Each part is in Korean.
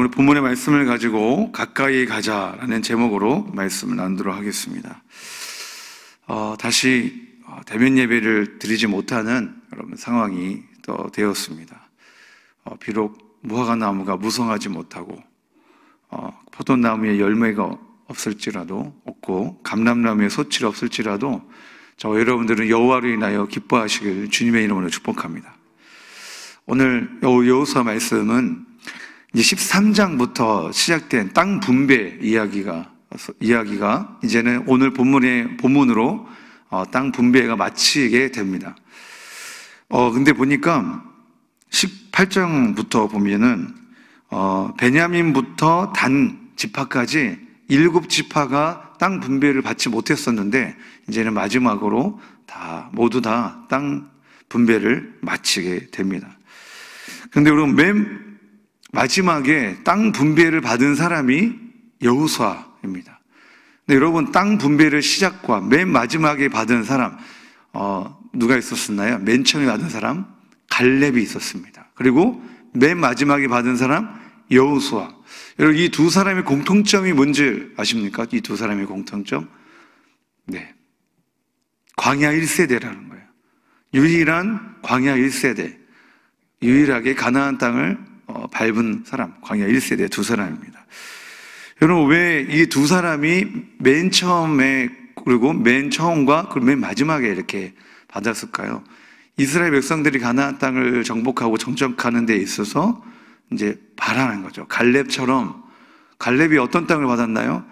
오늘 본문의 말씀을 가지고 가까이 가자라는 제목으로 말씀을 나누도록 하겠습니다. 다시 대면 예배를 드리지 못하는 여러분 상황이 또 되었습니다. 비록 무화과나무가 무성하지 못하고 포도나무에 열매가 없고 감람나무에 소치가 없을지라도 여러분들은 여호와로 인하여 기뻐하시길 주님의 이름으로 축복합니다. 오늘 여호수아 말씀은 이제 13장부터 시작된 땅 분배 이야기가 이제는 오늘 본문으로 땅 분배가 마치게 됩니다. 근데 보니까 18장부터 보면은 베냐민부터 단 지파까지 7지파가 땅 분배를 받지 못했었는데 이제는 마지막으로 모두 다 땅 분배를 마치게 됩니다. 그런데 여러분 맨 마지막에 땅 분배를 받은 사람이 여호수아입니다. 근데 여러분 땅 분배를 시작과 맨 마지막에 받은 사람 누가 있었나요? 맨 처음에 받은 사람 갈렙이 있었습니다. 그리고 맨 마지막에 받은 사람 여호수아. 여러분 이 두 사람의 공통점이 뭔지 아십니까? 이 두 사람의 공통점? 네, 광야 1세대라는 거예요. 유일한 광야 1세대, 유일하게 가나안 땅을 밟은 사람, 광야 1세대 두 사람입니다. 여러분 왜 이 두 사람이 맨 처음에 그리고 맨 처음과 그리고 맨 마지막에 이렇게 받았을까요? 이스라엘 백성들이 가나안 땅을 정복하고 정착하는 데 있어서 이제 바라는 거죠. 갈렙이 어떤 땅을 받았나요?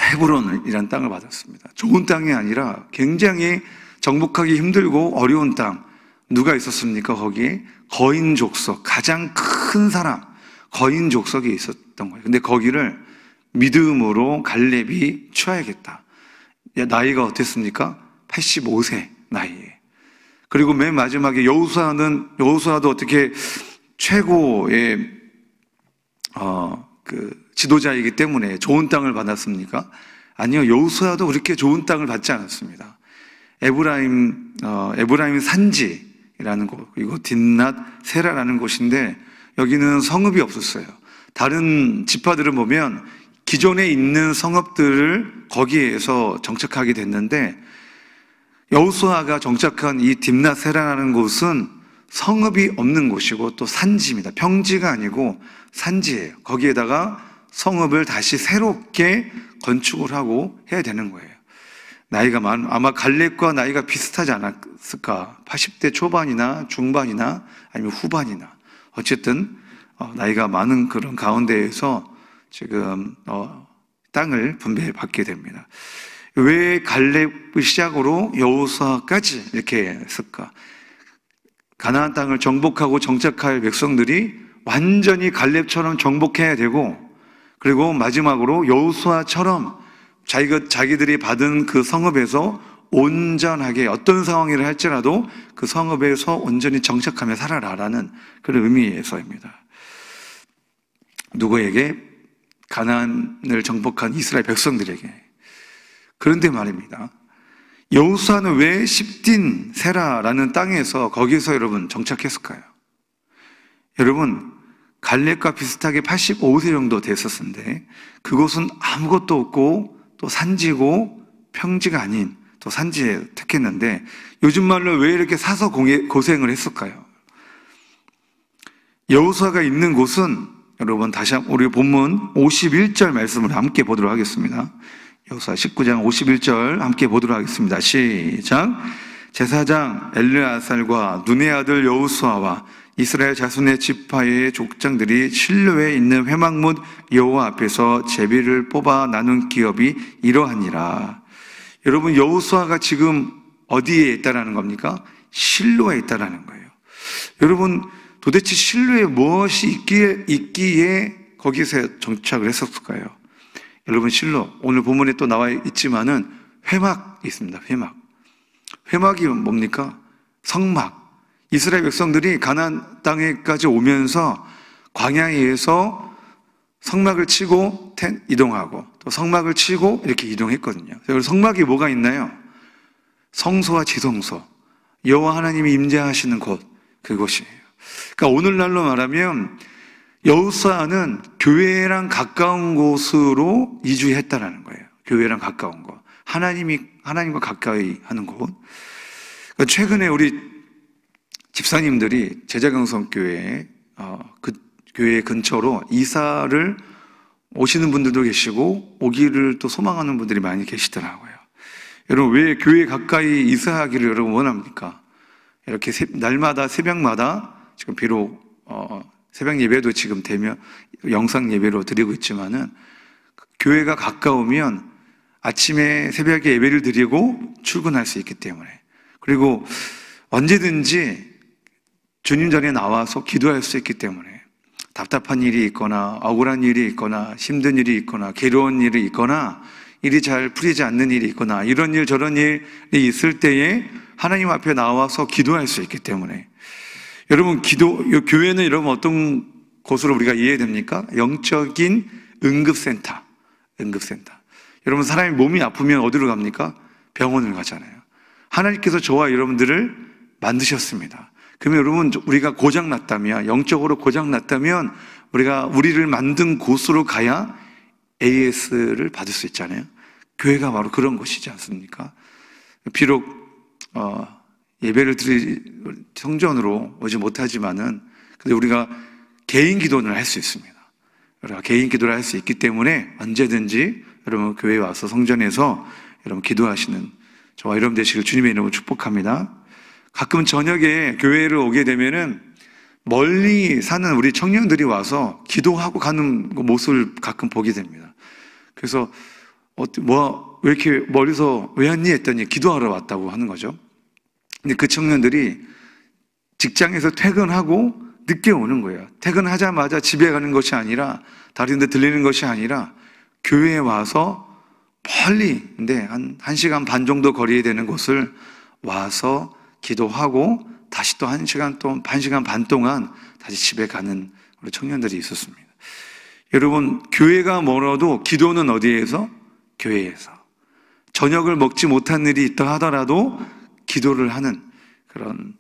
헤브론이라는 땅을 받았습니다. 좋은 땅이 아니라 굉장히 정복하기 힘들고 어려운 땅. 누가 있었습니까? 거기에 거인 족속, 가장 큰 사람 거인 족속이 있었던 거예요. 근데 거기를 믿음으로 갈렙이 취하야겠다. 나이가 어땠습니까? 85세 나이에. 그리고 맨 마지막에 여호수아도 어떻게 최고의 지도자이기 때문에 좋은 땅을 받았습니까? 아니요, 여호수아도 그렇게 좋은 땅을 받지 않았습니다. 에브라임 산지라는 곳, 그리고 딥낫 세라라는 곳인데 여기는 성읍이 없었어요. 다른 지파들을 보면 기존에 있는 성읍들을 거기에서 정착하게 됐는데 여호수아가 정착한 이 딥낫 세라라는 곳은 성읍이 없는 곳이고 또 산지입니다. 평지가 아니고 산지예요. 거기에다가 성읍을 다시 새롭게 건축을 하고 해야 되는 거예요. 아마 갈렙과 나이가 비슷하지 않았을까? 80대 초반이나 중반이나 아니면 후반이나 어쨌든 나이가 많은 그런 가운데에서 지금 땅을 분배받게 됩니다. 왜 갈렙을 시작으로 여호수아까지 이렇게 했을까? 가나안 땅을 정복하고 정착할 백성들이 완전히 갈렙처럼 정복해야 되고, 그리고 마지막으로 여호수아처럼 자기들이 받은 그 성읍에서 온전하게 어떤 상황이라 할지라도 그 성읍에서 온전히 정착하며 살아라라는 그런 의미에서입니다. 누구에게? 가나안을 정복한 이스라엘 백성들에게. 그런데 말입니다, 여호수아는 왜 십딘 세라라는 땅에서 거기서 여러분 정착했을까요? 여러분 갈렙과 비슷하게 85세 정도 됐었는데 그곳은 아무것도 없고 또 산지고 평지가 아닌 또 산지에 택했는데 요즘 말로 왜 이렇게 사서 고생을 했을까요? 여호수아가 있는 곳은 여러분 다시 우리 본문 51절 말씀을 함께 보도록 하겠습니다. 여호수아 19장 51절 함께 보도록 하겠습니다. 시작. 제사장 엘르아살과 눈의 아들 여호수아와 이스라엘 자손의 지파의 족장들이 실로에 있는 회막문 여호와 앞에서 제비를 뽑아 나눈 기업이 이러하니라. 여러분 여호수아가 지금 어디에 있다라는 겁니까? 실로에 있다라는 거예요. 여러분 도대체 실로에 무엇이 있기에 거기서 정착을 했었을까요? 여러분 실로 오늘 본문에 또 나와 있지만은 회막이 있습니다. 회막이 뭡니까? 성막. 이스라엘 백성들이 가나안 땅에까지 오면서 광야에서 성막을 치고 이동하고 또 성막을 치고 이렇게 이동했거든요. 그래서 성막이 뭐가 있나요? 성소와 지성소, 여호와 하나님이 임재하시는 곳, 그곳이에요. 그러니까 오늘날로 말하면 여호수아는 교회랑 가까운 곳으로 이주했다라는 거예요. 교회랑 가까운 곳. 하나님과 가까이 하는 곳. 최근에 우리 집사님들이 제자경성교회에 그 교회 근처로 이사를 오시는 분들도 계시고 오기를 또 소망하는 분들이 많이 계시더라고요. 여러분, 왜 교회 가까이 이사하기를 여러분 원합니까? 이렇게 날마다 새벽마다 지금 비록 새벽 예배도 지금 되면 영상 예배로 드리고 있지만은 교회가 가까우면 아침에 새벽에 예배를 드리고 출근할 수 있기 때문에, 그리고 언제든지 주님 전에 나와서 기도할 수 있기 때문에, 답답한 일이 있거나 억울한 일이 있거나 힘든 일이 있거나 괴로운 일이 있거나 일이 잘 풀리지 않는 일이 있거나 이런 일 저런 일이 있을 때에 하나님 앞에 나와서 기도할 수 있기 때문에, 여러분, 교회는 여러분 어떤 곳으로 우리가 이해됩니까? 영적인 응급센터. 여러분, 사람이 몸이 아프면 어디로 갑니까? 병원을 가잖아요. 하나님께서 저와 여러분들을 만드셨습니다. 그러면 여러분, 우리가 고장났다면, 영적으로 고장났다면 우리를 만든 곳으로 가야 AS를 받을 수 있잖아요. 교회가 바로 그런 곳이지 않습니까? 비록 예배를 성전으로 오지 못하지만은 근데 우리가 개인 기도는 할 수 있습니다. 우리가 개인 기도를 할 수 있기 때문에 언제든지 여러분 교회에 와서 성전에서 여러분 기도하시는 저와 여러분 되시길 주님의 이름으로 축복합니다. 가끔 저녁에 교회를 오게 되면은 멀리 사는 우리 청년들이 와서 기도하고 가는 모습을 가끔 보게 됩니다. 그래서 왜 이렇게 멀리서 왜 왔니? 했더니 기도하러 왔다고 하는 거죠. 근데 그 청년들이 직장에서 퇴근하고 늦게 오는 거예요. 퇴근하자마자 집에 가는 것이 아니라 다른 데 들리는 것이 아니라 교회에 와서 멀리, 근데 한 1시간 반 정도 거리에 되는 곳을 와서 기도하고 다시 또 1시간 반 동안 다시 집에 가는 우리 청년들이 있었습니다. 여러분, 교회가 멀어도 기도는 어디에서? 교회에서. 저녁을 먹지 못한 일이 있다 하더라도 기도를 하는 그런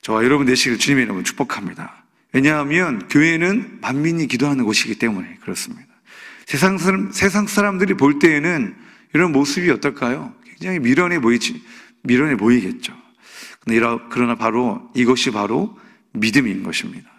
저와 여러분 되시길 주님의 이름으로 축복합니다. 왜냐하면 교회는 만민이 기도하는 곳이기 때문에 그렇습니다. 세상 사람들이 볼 때에는 이런 모습이 어떨까요? 굉장히 미련해 보이겠죠. 그러나 바로 이것이 바로 믿음인 것입니다.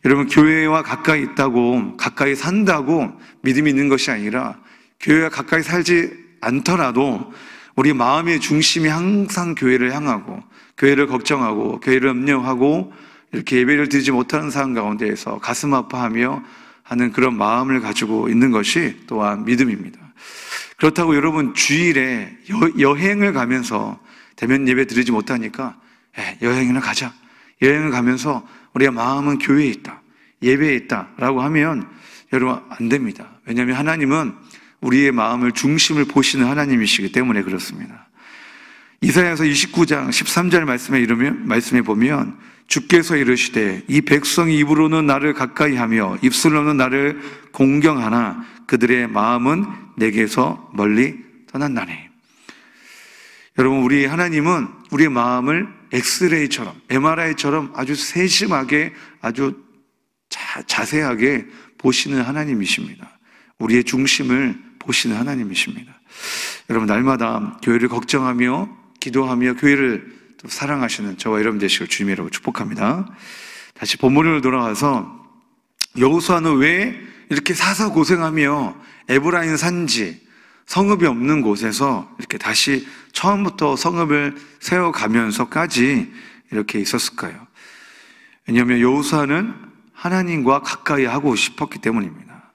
여러분, 교회와 가까이 있다고, 가까이 산다고 믿음이 있는 것이 아니라 교회와 가까이 살지 않더라도 우리 마음의 중심이 항상 교회를 향하고 교회를 걱정하고 교회를 염려하고 이렇게 예배를 드리지 못하는 상황 가운데에서 가슴 아파하며 하는 그런 마음을 가지고 있는 것이 또한 믿음입니다. 그렇다고 여러분 주일에 여행을 가면서 대면 예배 드리지 못하니까 여행이나 가자. 여행을 가면서 우리가 마음은 교회에 있다, 예배에 있다 라고 하면 여러분 안 됩니다. 왜냐하면 하나님은 우리의 마음을 중심을 보시는 하나님이시기 때문에 그렇습니다. 이사야서 29장 13절 말씀에 보면 주께서 이르시되 이 백성이 입으로는 나를 가까이하며 입술로는 나를 공경하나 그들의 마음은 내게서 멀리 떠난다니. 여러분, 우리 하나님은 우리의 마음을 엑스레이처럼, MRI처럼 아주 세심하게, 아주 자세하게 보시는 하나님이십니다. 우리의 중심을 보시는 하나님이십니다. 여러분, 날마다 교회를 걱정하며 기도하며 교회를 또 사랑하시는 저와 여러분 되시길 주님의 이름으로 축복합니다. 다시 본문으로 돌아와서 여호수아는 왜 이렇게 사서 고생하며 에브라임 산지 성읍이 없는 곳에서 이렇게 다시 처음부터 성읍을 세워가면서까지 이렇게 있었을까요? 왜냐하면 여호수아는 하나님과 가까이 하고 싶었기 때문입니다.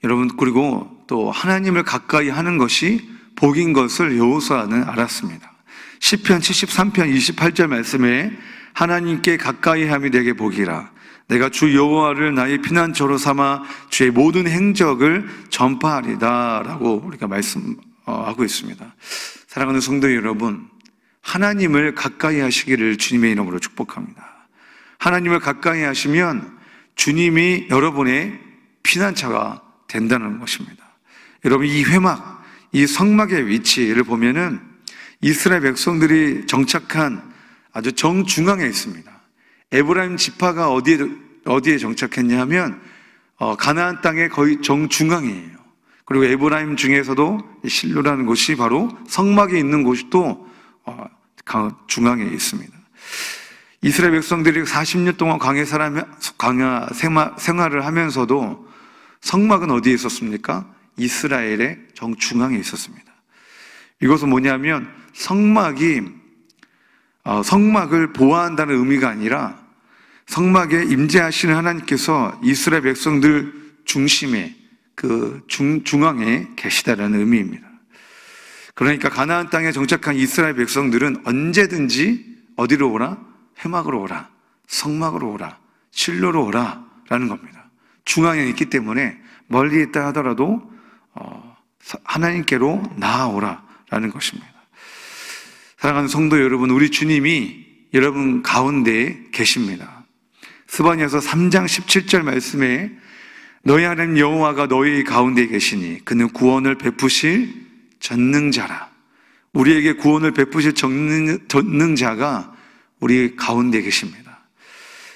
여러분, 그리고 또 하나님을 가까이 하는 것이 복인 것을 여호수아는 알았습니다. 시편 73편 28절 말씀에 하나님께 가까이함이 내게 복이라. 내가 주 여호와를 나의 피난처로 삼아 주의 모든 행적을 전파하리다 라고 우리가 말씀하고 있습니다. 사랑하는 성도 여러분, 하나님을 가까이 하시기를 주님의 이름으로 축복합니다. 하나님을 가까이 하시면 주님이 여러분의 피난처가 된다는 것입니다. 여러분, 이 회막, 이 성막의 위치를 보면은 이스라엘 백성들이 정착한 아주 정중앙에 있습니다. 에브라임 지파가 어디에 어디에 정착했냐 하면 가나안 땅의 거의 정중앙이에요. 그리고 에브라임 중에서도 실로라는 곳이 바로 성막에 있는 곳이 또 중앙에 있습니다. 이스라엘 백성들이 40년 동안 광야 생활을 하면서도 성막은 어디에 있었습니까? 이스라엘의 정중앙에 있었습니다. 이것은 뭐냐면 성막을 보호한다는 의미가 아니라 성막에 임재하시는 하나님께서 이스라엘 백성들 중심에 중앙에 계시다라는 의미입니다. 그러니까 가나안 땅에 정착한 이스라엘 백성들은 언제든지 어디로 오라? 회막으로 오라, 성막으로 오라, 실로로 오라 라는 겁니다. 중앙에 있기 때문에 멀리 있다 하더라도 하나님께로 나아오라 라는 것입니다. 사랑하는 성도 여러분, 우리 주님이 여러분 가운데에 계십니다. 스바냐서 3장 17절 말씀에 너희 하나님 여호와가 너희 가운데 계시니 그는 구원을 베푸실 전능자라. 우리에게 구원을 베푸실 전능자가 우리 가운데 계십니다.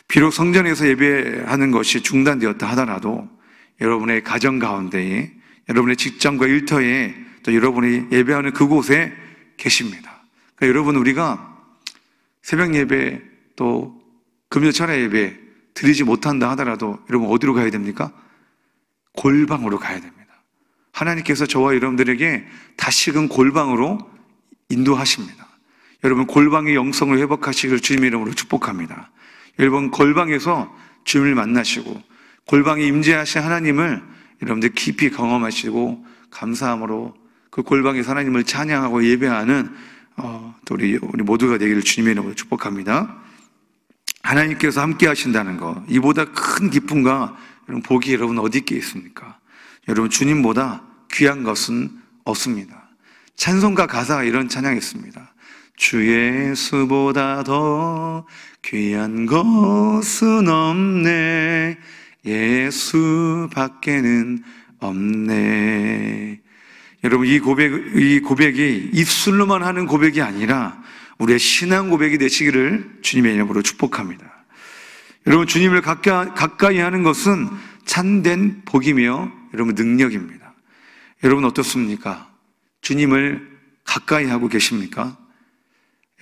비록 성전에서 예배하는 것이 중단되었다 하더라도 여러분의 가정 가운데에, 여러분의 직장과 일터에, 또 여러분이 예배하는 그곳에 계십니다. 그러니까 여러분, 우리가 새벽 예배 또 금요 철야 예배 드리지 못한다 하더라도 여러분 어디로 가야 됩니까? 골방으로 가야 됩니다. 하나님께서 저와 여러분들에게 다시금 골방으로 인도하십니다. 여러분 골방의 영성을 회복하시길 주님의 이름으로 축복합니다. 여러분 골방에서 주님을 만나시고 골방에 임재하신 하나님을 여러분들 깊이 경험하시고 감사함으로 그 골방에서 하나님을 찬양하고 예배하는 또 우리 모두가 되기를 주님의 이름으로 축복합니다. 하나님께서 함께 하신다는 것, 이보다 큰 기쁨과 여러분 복이 여러분 어디 있겠습니까? 여러분 주님보다 귀한 것은 없습니다. 찬송가 가사가 이런 찬양했습니다. 주 예수보다 더 귀한 것은 없네, 예수 밖에는 없네. 여러분 이 고백이 입술로만 하는 고백이 아니라 우리의 신앙 고백이 되시기를 주님의 이름으로 축복합니다. 여러분 주님을 가까이 하는 것은 참된 복이며 여러분 능력입니다. 여러분 어떻습니까? 주님을 가까이 하고 계십니까?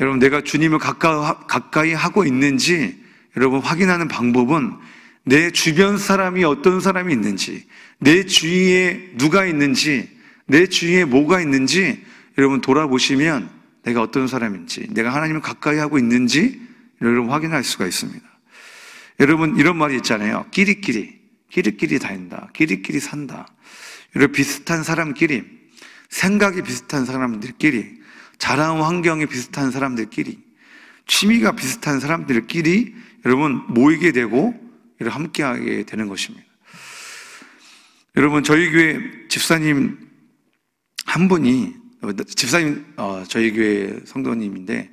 여러분 내가 주님을 가까이 하고 있는지 여러분 확인하는 방법은 내 주변 사람이 어떤 사람이 있는지, 내 주위에 누가 있는지, 내 주위에 뭐가 있는지 여러분 돌아보시면 내가 어떤 사람인지, 내가 하나님을 가까이 하고 있는지 여러분 확인할 수가 있습니다. 여러분 이런 말이 있잖아요. 끼리끼리 다닌다, 끼리끼리 산다. 여러분 비슷한 사람끼리, 생각이 비슷한 사람들끼리, 자라온 환경이 비슷한 사람들끼리, 취미가 비슷한 사람들끼리 여러분 모이게 되고 여러분 함께하게 되는 것입니다. 여러분 저희 교회 집사님 한 분이, 집사님 저희 교회 성도님인데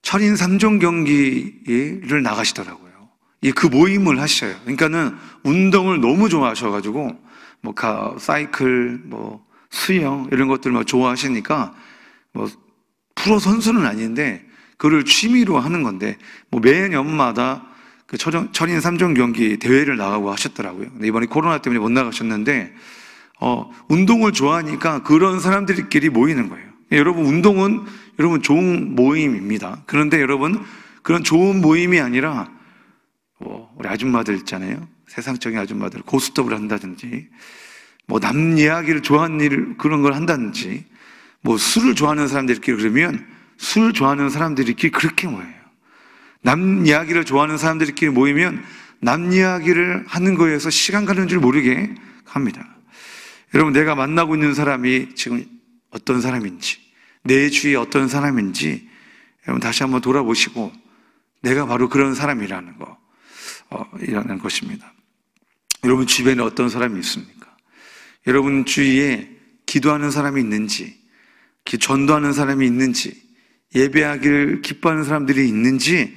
철인 3종 경기를 나가시더라고요. 그 모임을 하셔요. 그러니까는 운동을 너무 좋아하셔가지고 사이클, 수영 이런 것들 좋아하시니까 프로 선수는 아닌데 그걸 취미로 하는 건데 매년마다 그 철인 3종 경기 대회를 나가고 하셨더라고요. 근데 이번에 코로나 때문에 못 나가셨는데 운동을 좋아하니까 그런 사람들끼리 모이는 거예요. 여러분 운동은 여러분 좋은 모임입니다. 그런데 여러분 그런 좋은 모임이 아니라 우리 아줌마들 있잖아요. 세상적인 아줌마들 고스톱을 한다든지 남 이야기를 좋아하는 그런 걸 한다든지 술을 좋아하는 사람들끼리, 그러면 술 좋아하는 사람들끼리 그렇게 모여요. 남 이야기를 좋아하는 사람들끼리 모이면 남 이야기를 하는 거에서 시간 가는 줄 모르게 합니다. 여러분 내가 만나고 있는 사람이 지금 어떤 사람인지, 내 주위에 어떤 사람인지 여러분 다시 한번 돌아보시고 내가 바로 그런 사람이라는 이라는 것입니다. 여러분 주변에 어떤 사람이 있습니까? 여러분 주위에 기도하는 사람이 있는지, 전도하는 사람이 있는지, 예배하기를 기뻐하는 사람들이 있는지,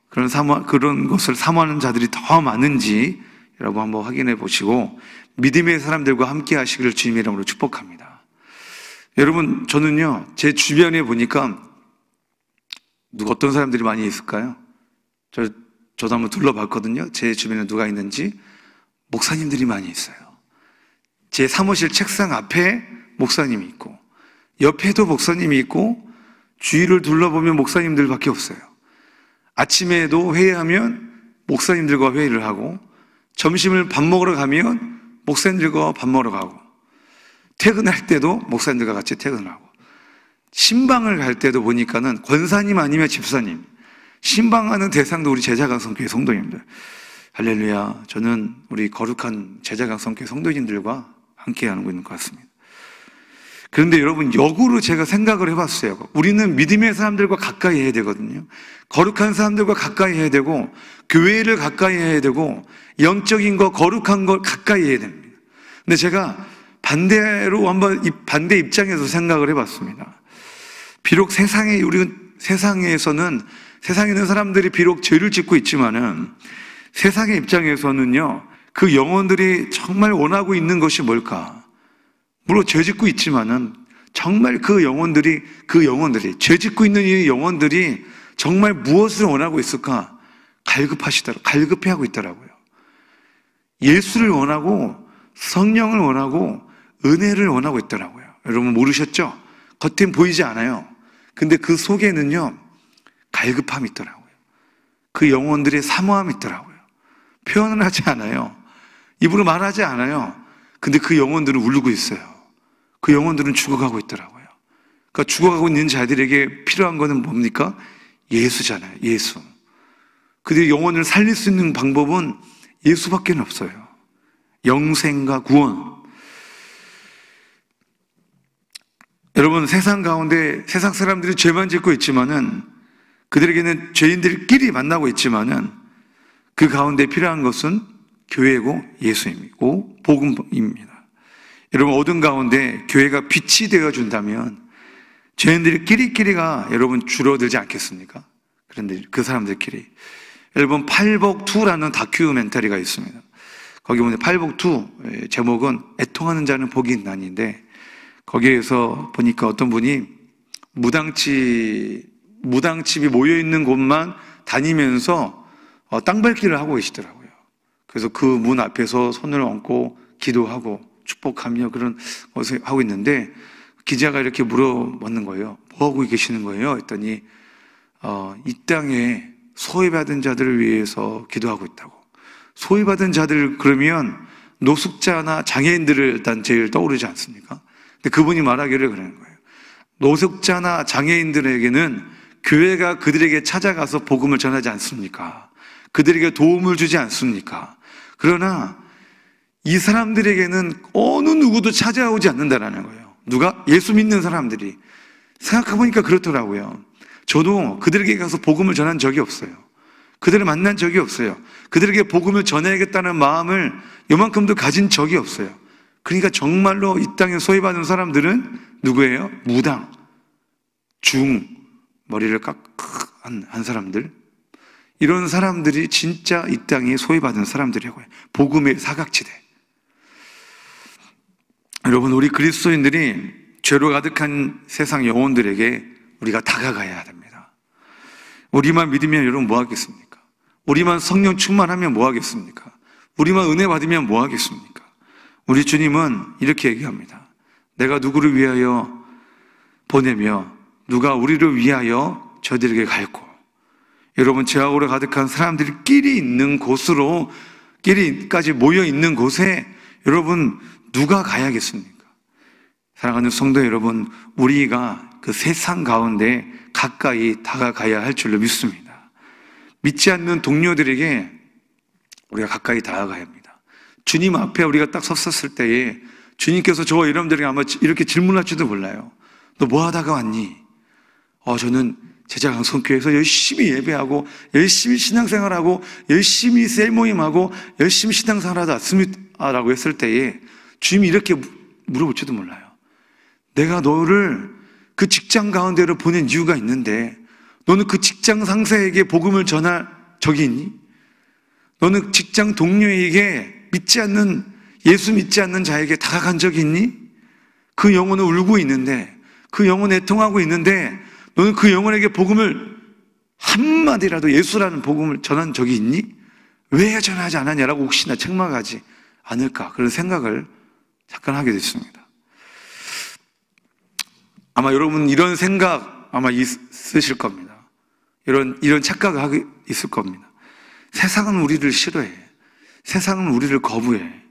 그런 것을 사모하는 자들이 더 많은지 여러분 한번 확인해 보시고 믿음의 사람들과 함께 하시기를 주님의 이름으로 축복합니다. 여러분 저는요 제 주변에 보니까 어떤 사람들이 많이 있을까요? 저도 한번 둘러봤거든요. 제 주변에 누가 있는지. 목사님들이 많이 있어요. 제 사무실 책상 앞에 목사님이 있고, 옆에도 목사님이 있고, 주위를 둘러보면 목사님들밖에 없어요. 아침에도 회의하면 목사님들과 회의를 하고, 점심을 밥 먹으러 가면 목사님들과 밥 먹으러 가고, 퇴근할 때도 목사님들과 같이 퇴근을 하고, 신방을 갈 때도 보니까는 권사님 아니면 집사님, 신방하는 대상도 우리 제자강성교회 성도님들. 할렐루야. 저는 우리 거룩한 제자강성교회 성도님들과 함께 하고 있는 것 같습니다. 그런데 여러분, 역으로 제가 생각을 해봤어요. 우리는 믿음의 사람들과 가까이 해야 되거든요. 거룩한 사람들과 가까이 해야 되고, 교회를 가까이 해야 되고, 영적인 거, 거룩한 걸 가까이 해야 됩니다. 근데 제가 반대로 한번 반대 입장에서 생각을 해봤습니다. 비록 세상에서는, 세상에 있는 사람들이 비록 죄를 짓고 있지만은, 세상의 입장에서는요, 그 영혼들이 정말 원하고 있는 것이 뭘까? 물론 죄 짓고 있지만은, 정말 그 영혼들이, 죄 짓고 있는 이 영혼들이 정말 무엇을 원하고 있을까? 갈급해하고 있더라고요. 예수를 원하고, 성령을 원하고, 은혜를 원하고 있더라고요. 여러분 모르셨죠? 겉엔 보이지 않아요. 근데 그 속에는요, 갈급함이 있더라고요. 그 영혼들의 사모함이 있더라고요. 표현을 하지 않아요. 입으로 말하지 않아요. 근데 그 영혼들은 울고 있어요. 그 영혼들은 죽어가고 있더라고요. 그러니까 죽어가고 있는 자들에게 필요한 거는 뭡니까? 예수잖아요. 예수. 그들의 영혼을 살릴 수 있는 방법은 예수밖에 없어요. 영생과 구원. 여러분, 세상 가운데 세상 사람들이 죄만 짓고 있지만은, 그들에게는 죄인들끼리 만나고 있지만은, 그 가운데 필요한 것은 교회고 예수님이고 복음입니다. 여러분, 어둠 가운데 교회가 빛이 되어준다면 죄인들끼리가 여러분 줄어들지 않겠습니까? 그런데 그 사람들끼리, 여러분, 팔복2라는 다큐멘터리가 있습니다. 거기 보면 팔복2 제목은 애통하는 자는 복이 있나니인데, 거기에서 보니까 어떤 분이 무당집이 모여있는 곳만 다니면서 땅밟기를 하고 계시더라고요. 그래서 그 문 앞에서 손을 얹고 기도하고 축복하며 그런 것을 하고 있는데, 기자가 이렇게 물어보는 거예요. 뭐 하고 계시는 거예요? 했더니 이 땅에 소외받은 자들을 위해서 기도하고 있다고. 소외받은 자들, 그러면 노숙자나 장애인들을 일단 제일 떠오르지 않습니까? 근데 그분이 말하기를 그러는 거예요. 노숙자나 장애인들에게는 교회가 그들에게 찾아가서 복음을 전하지 않습니까? 그들에게 도움을 주지 않습니까? 그러나 이 사람들에게는 어느 누구도 찾아오지 않는다라는 거예요. 누가? 예수 믿는 사람들이. 생각해보니까 그렇더라고요. 저도 그들에게 가서 복음을 전한 적이 없어요. 그들을 만난 적이 없어요. 그들에게 복음을 전해야겠다는 마음을 요만큼도 가진 적이 없어요. 그러니까 정말로 이 땅에 소외받는 사람들은 누구예요? 무당, 머리를 한 사람들. 이런 사람들이 진짜 이 땅에 소외받은 사람들이라고요. 복음의 사각지대. 여러분, 우리 그리스도인들이 죄로 가득한 세상 영혼들에게 우리가 다가가야 됩니다. 우리만 믿으면 여러분 뭐 하겠습니까? 우리만 성령 충만하면 뭐 하겠습니까? 우리만 은혜 받으면 뭐 하겠습니까? 우리 주님은 이렇게 얘기합니다. 내가 누구를 위하여 보내며 누가 우리를 위하여 저들에게 갈고. 여러분, 죄악으로 가득한 사람들끼리 있는 곳으로, 끼리까지 모여 있는 곳에 여러분 누가 가야겠습니까? 사랑하는 성도 여러분, 우리가 그 세상 가운데 가까이 다가가야 할 줄로 믿습니다. 믿지 않는 동료들에게 우리가 가까이 다가가야 합니다. 주님 앞에 우리가 딱 섰었을 때에 주님께서 저와 여러분들에게 아마 이렇게 질문할지도 몰라요. 너 뭐 하다가 왔니? 저는 제자강성교회에서 열심히 예배하고 열심히 신앙생활하고 열심히 셀모임하고 열심히 신앙생활하다 왔습니다 라고 했을 때에 주님이 이렇게 물어볼지도 몰라요. 내가 너를 그 직장 가운데로 보낸 이유가 있는데 너는 그 직장 상사에게 복음을 전할 적이 있니? 너는 직장 동료에게 예수 믿지 않는 자에게 다가간 적이 있니? 그 영혼은 울고 있는데, 그 영혼은 애통하고 있는데 너는 그 영혼에게 복음을 한마디라도 예수라는 복음을 전한 적이 있니? 왜 전하지 않았냐라고 혹시나 책망하지 않을까, 그런 생각을 잠깐 하게 됐습니다. 아마 여러분 이런 생각 아마 있으실 겁니다. 이런 착각을 하고 있을 겁니다. 세상은 우리를 싫어해. 세상은 우리를 거부해.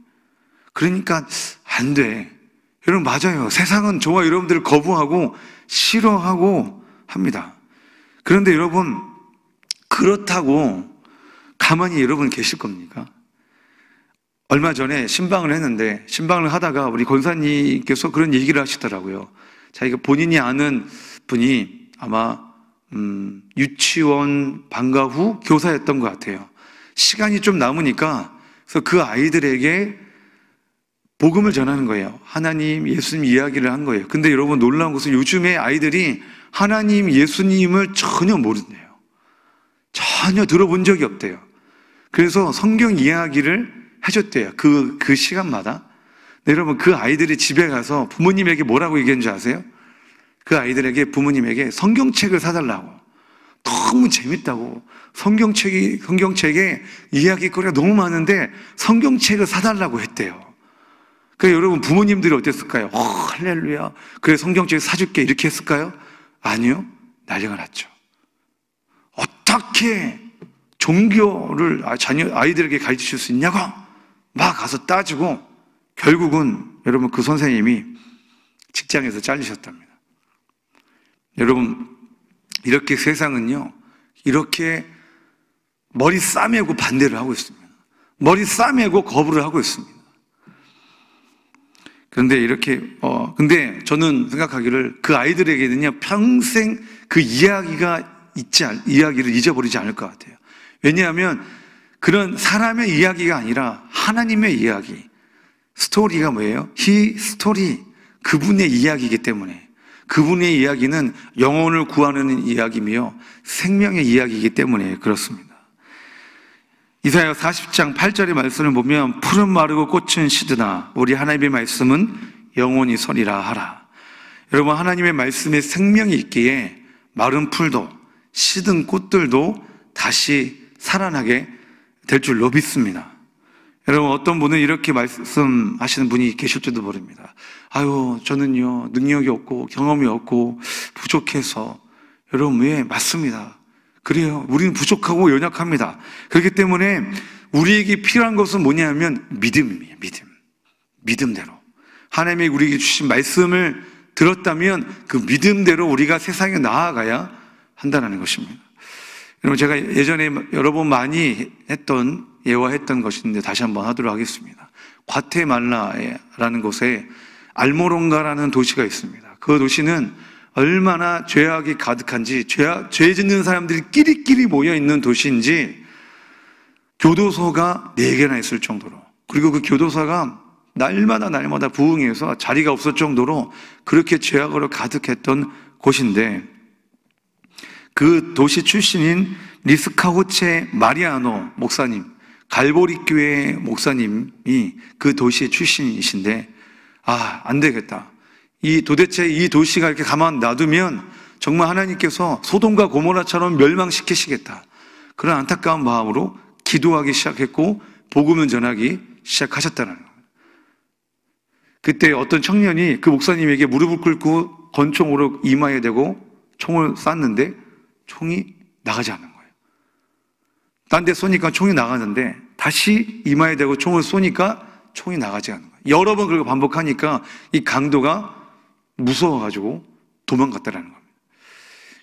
그러니까 안 돼. 여러분, 맞아요. 세상은 저와 여러분들을 거부하고 싫어하고 합니다. 그런데 여러분, 그렇다고 가만히 여러분 계실 겁니까? 얼마 전에 신방을 했는데, 신방을 하다가 우리 권사님께서 그런 얘기를 하시더라고요. 자기가 본인이 아는 분이 아마 유치원 방과 후 교사였던 것 같아요. 시간이 좀 남으니까 그래서 그 아이들에게 복음을 전하는 거예요. 하나님, 예수님 이야기를 한 거예요. 근데 여러분, 놀라운 것은 요즘에 아이들이 하나님, 예수님을 전혀 모른대요. 전혀 들어본 적이 없대요. 그래서 성경 이야기를 해줬대요. 그 시간마다. 네, 여러분, 그 아이들이 집에 가서 부모님에게 뭐라고 얘기했는지 아세요? 그 아이들에게, 부모님에게 성경책을 사달라고. 너무 재밌다고. 성경책에 이야기거리가 너무 많은데 성경책을 사달라고 했대요. 그러니까 여러분, 부모님들이 어땠을까요? 할렐루야. 그래, 성경책 사줄게. 이렇게 했을까요? 아니요. 난리가 났죠. 어떻게 종교를 아이들에게 가르칠 수 있냐고 막 가서 따지고 결국은 여러분, 그 선생님이 직장에서 잘리셨답니다. 여러분, 이렇게 세상은요, 이렇게 머리 싸매고 반대를 하고 있습니다. 머리 싸매고 거부를 하고 있습니다. 그런데 근데 저는 생각하기를 그 아이들에게는요, 평생 그 이야기를 잊어버리지 않을 것 같아요. 왜냐하면 그런 사람의 이야기가 아니라 하나님의 이야기, 스토리가 뭐예요? 스토리, 그분의 이야기이기 때문에, 그분의 이야기는 영혼을 구하는 이야기며 생명의 이야기이기 때문에 그렇습니다. 이사야 40장 8절의 말씀을 보면 푸른 마르고 꽃은 시드나 우리 하나님의 말씀은 영원히 서리라 하라. 여러분, 하나님의 말씀에 생명이 있기에 마른 풀도 시든 꽃들도 다시 살아나게 될 줄로 믿습니다. 여러분, 어떤 분은 이렇게 말씀하시는 분이 계실지도 모릅니다. 아유, 저는요, 능력이 없고 경험이 없고 부족해서. 여러분, 왜? 맞습니다. 그래요. 우리는 부족하고 연약합니다. 그렇기 때문에 우리에게 필요한 것은 뭐냐면 믿음이에요. 믿음대로. 하나님이 우리에게 주신 말씀을 들었다면 그 믿음대로 우리가 세상에 나아가야 한다는 것입니다. 여러분, 제가 예전에 여러 번 많이 예화했던 것인데 다시 한번 하도록 하겠습니다. 과테말라라는 곳에 알모론가라는 도시가 있습니다. 그 도시는 얼마나 죄악이 가득한지, 죄 짓는 사람들이 끼리끼리 모여있는 도시인지 교도소가 4개나 있을 정도로, 그리고 그 교도소가 날마다 부흥해서 자리가 없을 정도로 그렇게 죄악으로 가득했던 곳인데, 그 도시 출신인 리스카호체 마리아노 목사님, 갈보리 교회 목사님이 그 도시 출신이신데, 안 되겠다. 도대체 이 도시가 이렇게 가만 놔두면 정말 하나님께서 소돔과 고모라처럼 멸망시키시겠다. 그런 안타까운 마음으로 기도하기 시작했고 복음을 전하기 시작하셨다는 겁니다. 그때 어떤 청년이 그 목사님에게 무릎을 꿇고 권총으로 이마에 대고 총을 쐈는데 총이 나가지 않는 거예요. 딴 데 쏘니까 총이 나가는데 다시 이마에 대고 총을 쏘니까 총이 나가지 않는 거예요. 여러 번 그렇게 반복하니까 이 강도가 무서워가지고 도망갔다라는 겁니다.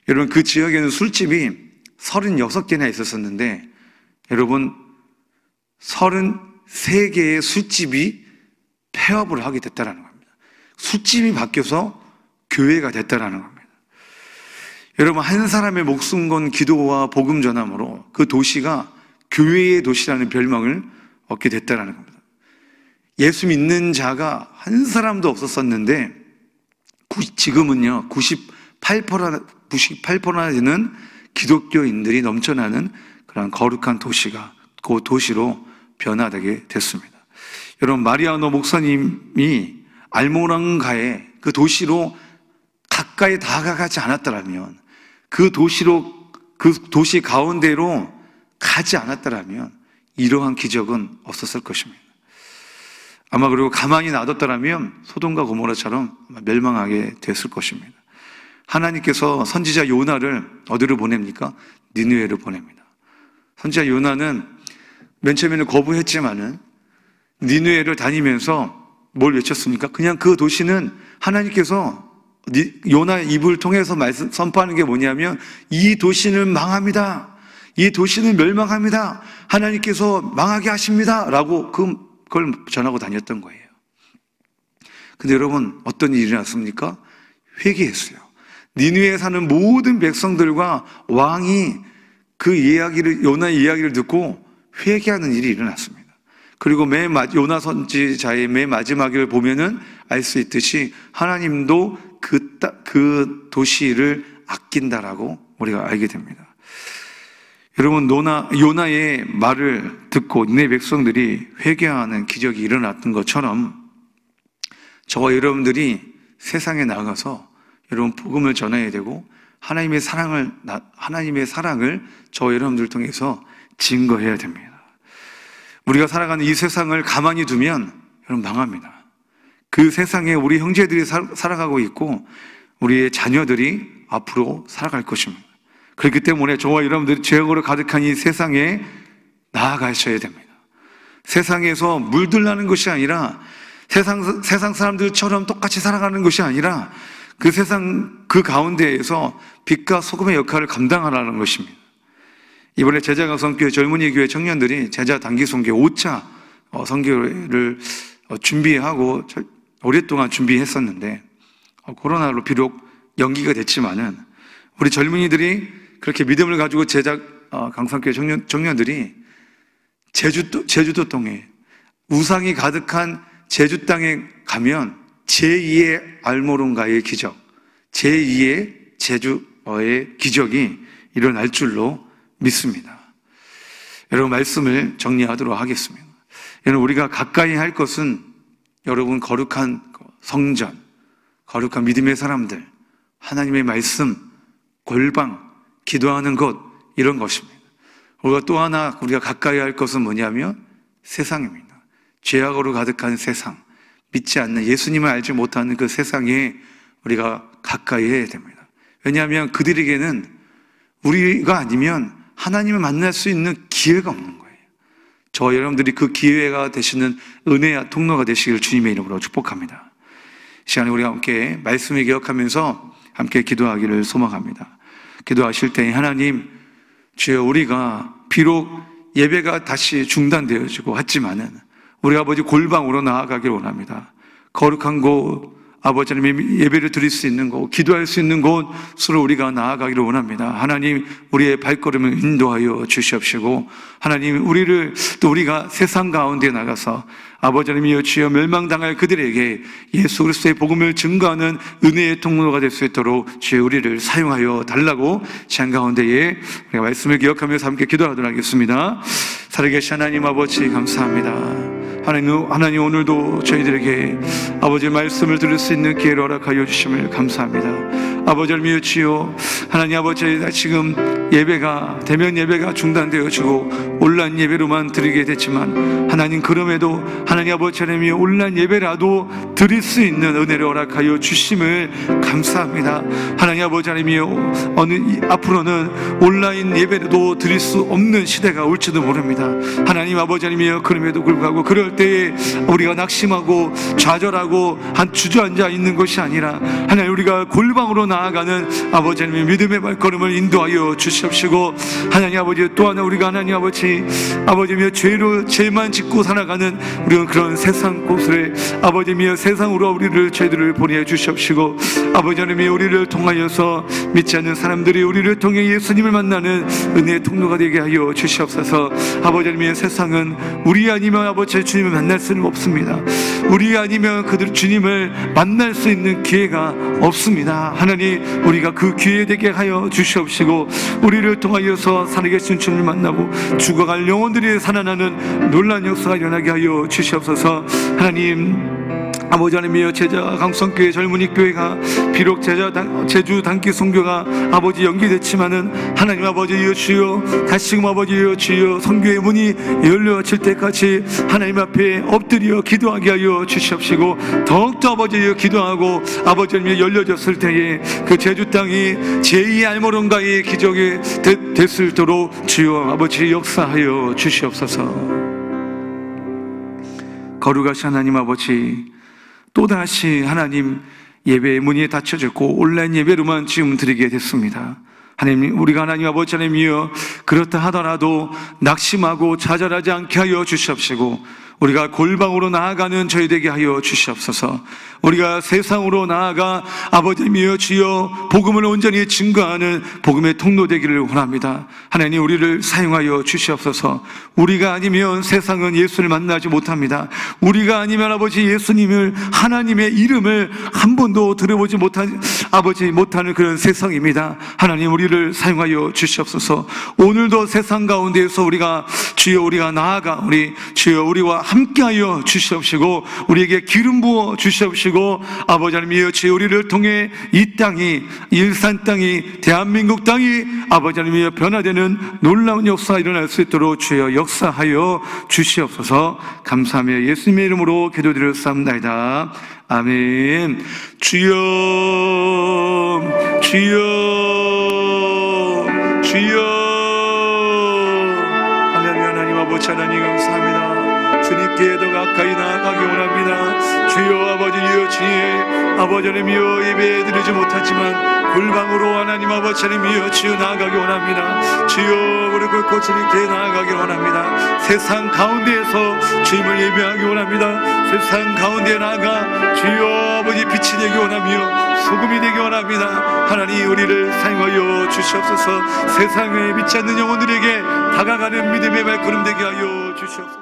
여러분, 그 지역에는 술집이 36개나 있었었는데, 여러분, 33개의 술집이 폐업을 하게 됐다라는 겁니다. 술집이 바뀌어서 교회가 됐다라는 겁니다. 여러분, 한 사람의 목숨 건 기도와 복음 전함으로 그 도시가 교회의 도시라는 별명을 얻게 됐다라는 겁니다. 예수 믿는 자가 한 사람도 없었었는데 지금은요 98%나 되는 기독교인들이 넘쳐나는 그런 거룩한 도시가 그 도시로 변화되게 됐습니다. 여러분, 마리아노 목사님이 알모랑가의 그 도시로 가까이 다가가지 않았더라면, 그 도시로 그 도시 가운데로 가지 않았더라면 이러한 기적은 없었을 것입니다. 아마 그리고 가만히 놔뒀더라면 소돔과 고모라처럼 멸망하게 됐을 것입니다. 하나님께서 선지자 요나를 어디로 보냅니까? 니느웨로 보냅니다. 선지자 요나는 맨 처음에는 거부했지만은 니느웨를 다니면서 뭘 외쳤습니까? 그냥 그 도시는 하나님께서 요나 입을 통해서 선포하는 게 뭐냐면 이 도시는 망합니다. 이 도시는 멸망합니다. 하나님께서 망하게 하십니다. 라고 그걸 전하고 다녔던 거예요. 근데 여러분 어떤 일이 일어났습니까? 회개했어요. 니느웨에 사는 모든 백성들과 왕이 그 이야기를, 요나의 이야기를 듣고 회개하는 일이 일어났습니다. 그리고 요나 선지자의 맨 마지막을 보면은 알 수 있듯이 하나님도 그 도시를 아낀다라고 우리가 알게 됩니다. 여러분, 요나의 말을 듣고 니느웨 백성들이 회개하는 기적이 일어났던 것처럼 저와 여러분들이 세상에 나가서 여러분 복음을 전해야 되고 하나님의 사랑을 저와 여러분들 통해서 증거해야 됩니다. 우리가 살아가는 이 세상을 가만히 두면 여러분 망합니다. 그 세상에 우리 형제들이 살아가고 있고 우리의 자녀들이 앞으로 살아갈 것입니다. 그렇기 때문에 저와 여러분들이 죄악으로 가득한 이 세상에 나아가셔야 됩니다. 세상에서 물들나는 것이 아니라 세상 사람들처럼 똑같이 살아가는 것이 아니라 그 세상 그 가운데에서 빛과 소금의 역할을 감당하라는 것입니다. 이번에 제자강성교회 젊은이 교회 청년들이 제자 단기 선교 5차 선교를 준비하고 오랫동안 준비했었는데 코로나로 비록 연기가 됐지만은 우리 젊은이들이 그렇게 믿음을 가지고 제자 강성교회 청년들이 제주도 땅에 우상이 가득한 제주 땅에 가면 제2의 알모론가의 기적, 제2의 제주어의 기적이 일어날 줄로 믿습니다. 여러분, 말씀을 정리하도록 하겠습니다. 여러분, 우리가 가까이 할 것은 여러분 거룩한 성전, 거룩한 믿음의 사람들, 하나님의 말씀, 골방, 기도하는 것, 이런 것입니다. 우리가 또 하나 우리가 가까이 할 것은 뭐냐면 세상입니다. 죄악으로 가득한 세상, 믿지 않는, 예수님을 알지 못하는 그 세상에 우리가 가까이 해야 됩니다. 왜냐하면 그들에게는 우리가 아니면 하나님을 만날 수 있는 기회가 없는 거예요. 저와 여러분들이 그 기회가 되시는 은혜와 통로가 되시기를 주님의 이름으로 축복합니다. 이 시간에 우리가 함께 말씀을 기억하면서 함께 기도하기를 소망합니다. 기도하실 때 하나님, 주여, 우리가 비록 예배가 다시 중단되어지고 했지만은 우리 아버지 골방으로 나아가기를 원합니다. 거룩한 곳, 아버지 하나님 예배를 드릴 수 있는 곳, 기도할 수 있는 곳으로 우리가 나아가기를 원합니다. 하나님, 우리의 발걸음을 인도하여 주시옵시고, 하나님, 우리가 세상 가운데 나가서 아버지 하나님이여 주여 멸망당할 그들에게 예수 그리스도의 복음을 증거하는 은혜의 통로가 될 수 있도록 주여 우리를 사용하여 달라고 시간 가운데에 우리가 말씀을 기억하면서 함께 기도하도록 하겠습니다. 살아계신 하나님 아버지, 감사합니다. 하나님, 오늘도 저희들에게 아버지의 말씀을 들을 수 있는 기회를 허락하여 주심을 감사합니다. 아버지 하나님 주여, 하나님 아버지, 지금 대면 예배가 중단되어지고 온라인 예배로만 드리게 됐지만 하나님, 그럼에도 하나님 아버지 하나님 온라인 예배라도 드릴 수 있는 은혜를 허락하여 주심을 감사합니다. 하나님 아버지 하나님이여, 앞으로는 온라인 예배도 드릴 수 없는 시대가 올지도 모릅니다. 하나님 아버지 하나님이여, 그럼에도 불구하고 그럴 때에 우리가 낙심하고 좌절하고 주저앉아 있는 것이 아니라 하나님, 우리가 골방으로 나아가는 아버지 하나님의 믿음의 발걸음을 인도하여 주시옵시고, 하나님 아버지, 또 하나 우리가 하나님 아버지며 죄만 짓고 살아가는 우리는 그런 세상 곳에 아버지며 세상으로 죄들을 보내 주시옵시고, 아버지 하나님이 우리를 통하여서 믿지 않는 사람들이 우리를 통해 예수님을 만나는 은혜의 통로가 되게 하여 주시옵소서. 아버지 하나님의 세상은 우리 아니면 아버지 주님을 만날 수는 없습니다. 우리 아니면 그들 주님을 만날 수 있는 기회가 없습니다. 하나님, 우리가 그 기회 되게 하여 주시옵시고, 우리를 통하여서 살아계신 주님을 만나고 죽어갈 영혼들이 살아나는 놀라운 역사가 일어나게 하여 주시옵소서. 하나님, 아버지 하나님이여, 제자 강성교회 젊은이 교회가 비록 제주 단기 선교가 아버지 연기됐지만은 하나님 아버지여 주여, 다시금 아버지여 주여, 선교의 문이 열려질 때까지 하나님 앞에 엎드려 기도하게 하여 주시옵시고, 더욱더 아버지여 기도하고 아버지 하나님이 열려졌을 때에 그 제주 땅이 제2의 알모론가의 기적이 됐을도록 주여 아버지 역사하여 주시옵소서. 거룩하신 하나님 아버지, 또다시 하나님 예배의 문이 닫혀졌고 온라인 예배로만 지금 드리게 됐습니다. 하나님, 우리가 하나님 아버지 하나님이여 그렇다 하더라도 낙심하고 좌절하지 않게 하여 주시옵시고, 우리가 골방으로 나아가는 저희 되게 하여 주시옵소서. 우리가 세상으로 나아가 아버지여 주여 복음을 온전히 증거하는 복음의 통로 되기를 원합니다. 하나님, 우리를 사용하여 주시옵소서. 우리가 아니면 세상은 예수를 만나지 못합니다. 우리가 아니면 아버지 예수님을, 하나님의 이름을 한 번도 들어보지 못하는 그런 세상입니다. 하나님, 우리를 사용하여 주시옵소서. 오늘도 세상 가운데에서 우리가 주여 우리가 나아가 주여 우리와 함께하여 주시옵시고, 우리에게 기름 부어 주시옵시고, 아버지 하나님이여 주여 우리를 통해 이 땅이, 일산 땅이, 대한민국 땅이 아버지 하나님이여 변화되는 놀라운 역사가 일어날 수 있도록 주여 역사하여 주시옵소서. 감사하며 예수님의 이름으로 기도드렸사옵나이다. 아멘. 주여 주여 주여. 하나님 아버지 하나님 감사합니다. 주님께 더 가까이 나아가기 원합니다. 주여 아버지여 주의 아버지 하나님이여 예배 드리지 못하지만 골방으로 하나님 아버지 하나님이여 주여 나아가기 원합니다. 주여 우리 그 주님께 나아가기 원합니다. 세상 가운데에서 주님을 예배하기 원합니다. 세상 가운데 나아가 주여 아버지 빛이 되기 원하며 소금이 되기 원합니다. 하나님, 우리를 사용하여 주시옵소서. 세상에 믿지 않는 영혼들에게 다가가는 믿음의 발걸음 되게 하여 주시옵소서.